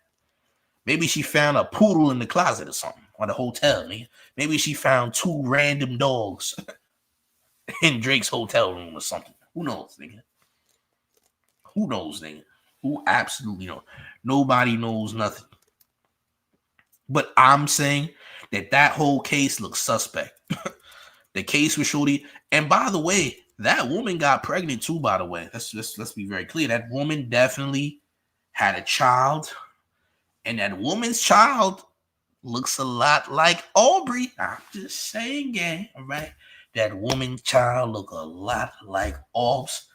Maybe she found a poodle in the closet or something, or the hotel, nigga. Maybe she found 2 random dogs in Drake's hotel room or something. Who knows, nigga? Who knows, nigga? Who absolutely knows? Nobody knows nothing. But I'm saying that whole case looks suspect. The case with Shorty. And by the way, that woman got pregnant too, by the way. Let's be very clear. That woman definitely had a child. And that woman's child looks a lot like Aubrey. I'm just saying, gang. All right. That woman's child look a lot like Aub's.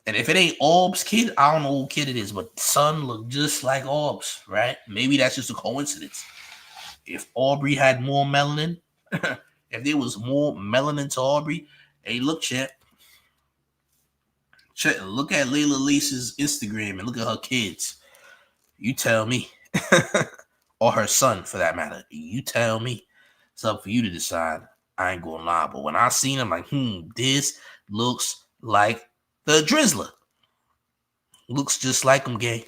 And if it ain't Aub's kid, I don't know who kid it is, but son look just like Aub's, right? Maybe that's just a coincidence. If Aubrey had more melanin, if there was more melanin to Aubrey, hey, look, chat. Look at Layla Lace's Instagram and look at her kids. You tell me. Or her son, for that matter. You tell me. It's up for you to decide. I ain't gonna lie. But when I seen him, like, this looks like the Drizzler. Looks just like him, gang.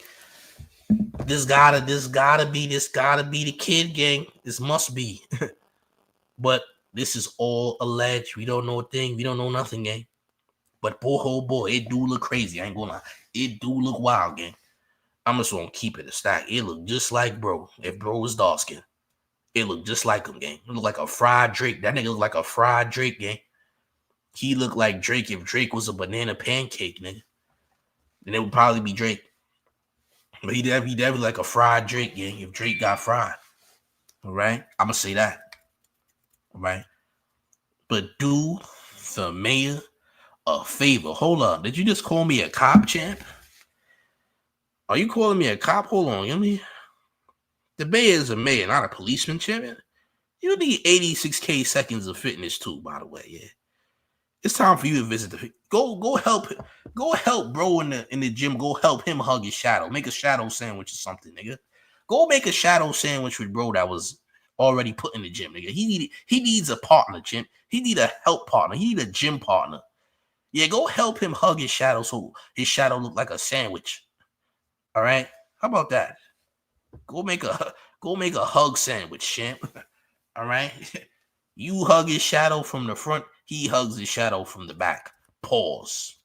This gotta be the kid, gang. This must be. But this is all alleged. We don't know a thing. We don't know nothing, gang. But boy, oh boy, it do look crazy. I ain't gonna lie. It do look wild, gang. I'm just gonna keep it a stack. It look just like bro. If bro was dark skin, it look just like him, gang. It look like a fried Drake. That nigga look like a fried Drake, gang. He looked like Drake if Drake was a banana pancake, nigga. Then it would probably be Drake. But he definitely like a fried Drake, gang, if Drake got fried. All right? I'm gonna say that. All right? But do the mayor a favor. Hold up. Did you just call me a cop, champ? Are you calling me a cop? Hold on. You know, the mayor is a mayor, not a policeman, champion. You need 86K seconds of fitness too, by the way. Yeah. It's time for you to visit the go help bro in the gym. Go help him hug his shadow. Make a shadow sandwich or something, nigga. Go make a shadow sandwich with bro that was already put in the gym, nigga. He needs a partner, champ. He need a help partner. He need a gym partner. Yeah, go help him hug his shadow so his shadow look like a sandwich. All right, how about that? Go make a hug sandwich, champ. All right, you hug his shadow from the front. He hugs his shadow from the back. Pause.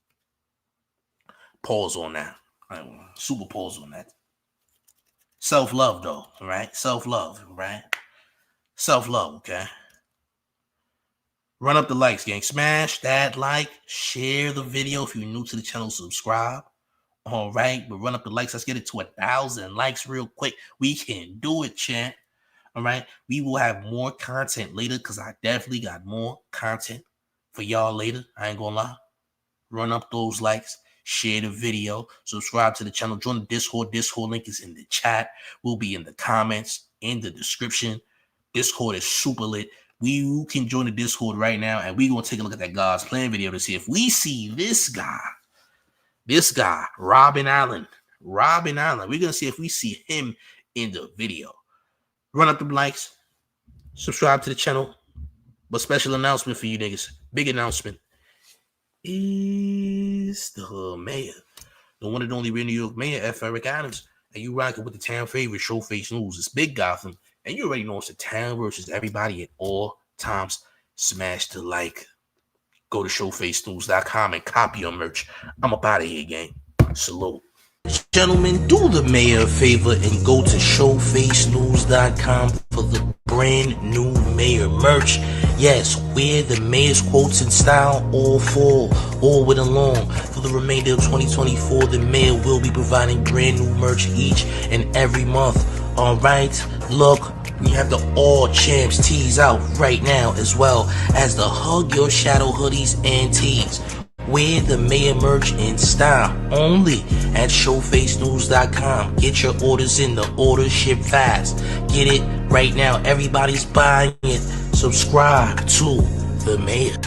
Pause on that. Super pause on that. Self-love, though. All right, self-love. Right. Self-love. Okay. Run up the likes, gang. Smash that like. Share the video. If you're new to the channel, subscribe. All right, but run up the likes. Let's get it to 1,000 likes real quick. We can do it, champ. All right, we will have more content later because I definitely got more content for y'all later. I ain't gonna lie. Run up those likes, share the video, subscribe to the channel, join the Discord. Discord link is in the chat. Will be in the comments, in the description. Discord is super lit. You can join the Discord right now, and we're going to take a look at that God's Plan video to see if we see this guy, Robin Allen. We're going to see if we see him in the video. Run up the likes, subscribe to the channel. But special announcement for you niggas. Big announcement. Is the mayor, the one and only real New York mayor, Eric Adams, and you rocking with the town favorite Showface News. It's Big Gotham, and you already know it's the town versus everybody at all times. Smash the like. Go to showfacenews.com and copy your merch. I'm up out of here, gang. Salute. Gentlemen, do the mayor a favor and go to showfacenews.com for the brand new mayor merch. Yes, wear the mayor's quotes in style all fall, all with along. For the remainder of 2024, the mayor will be providing brand new merch each and every month. Alright, look, we have the All Champs tees out right now, as well as the Hug Your Shadow hoodies and tees. Wear the mayor merch in style only at showfacenews.com. Get your orders in, the orders ship fast. Get it right now. Everybody's buying it. Subscribe to the mayor.